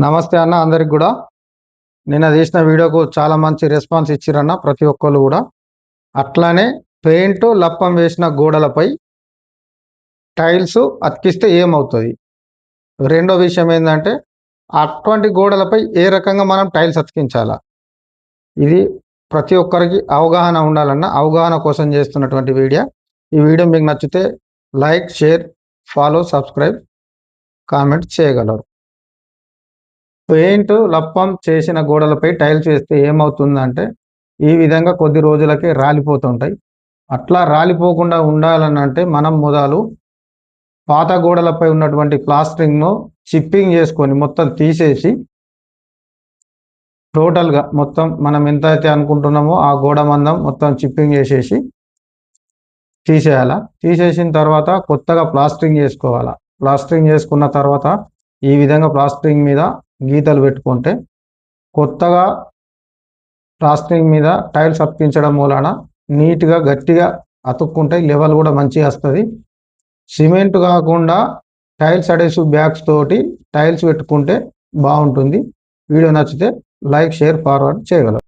నమస్తే అన్న, అందరికి కూడా. నిన్న తీసిన వీడియోకు చాలా మంచి రెస్పాన్స్ ఇచ్చిరన్న ప్రతి ఒక్కరు కూడా. అట్లానే పెయింట్ లప్పం వేసిన గోడలపై టైల్స్ అతికిస్తే ఏమవుతుంది? రెండో విషయం ఏంటంటే, అటువంటి గోడలపై ఏ రకంగా మనం టైల్స్ అతికించాలా? ఇది ప్రతి ఒక్కరికి అవగాహన ఉండాలన్న అవగాహన కోసం చేస్తున్నటువంటి వీడియో. ఈ వీడియో మీకు నచ్చితే like, share, follow, subscribe, comment చేయగలరు. పెయింట్ లప్పం చేసిన గోడలపై టైల్స్ వేస్తే ఏమవుతుందంటే, ఈ విధంగా కొద్ది రోజులకే రాలిపోతుంటాయి. అట్లా రాలిపోకుండా ఉండాలనంటే మనం మొదలు పాత గోడలపై ఉన్నటువంటి ప్లాస్టరింగ్ను చిప్పింగ్ చేసుకొని మొత్తం తీసేసి, టోటల్గా మొత్తం మనం ఎంత అయితే అనుకుంటున్నామో ఆ గోడ మందం మొత్తం చిప్పింగ్ చేసేసి తీసేయాలా. తీసేసిన తర్వాత కొత్తగా ప్లాస్టరింగ్ చేసుకోవాలా. ప్లాస్టరింగ్ చేసుకున్న తర్వాత ఈ విధంగా ప్లాస్టరింగ్ మీద గీతలు పెట్టుకుంటే, కొత్తగా ప్లాస్టరింగ్ మీద టైల్స్ అతికించడం మూలన నీట్గా గట్టిగా అతుక్కుంటే లెవెల్ కూడా మంచిగా వస్తుంది. సిమెంట్ కాకుండా టైల్స్ అడేసివ్ బ్యాగ్స్ తోటి టైల్స్ పెట్టుకుంటే బాగుంటుంది. వీడియో నచ్చితే లైక్, షేర్, ఫార్వర్డ్ చేయగలరు.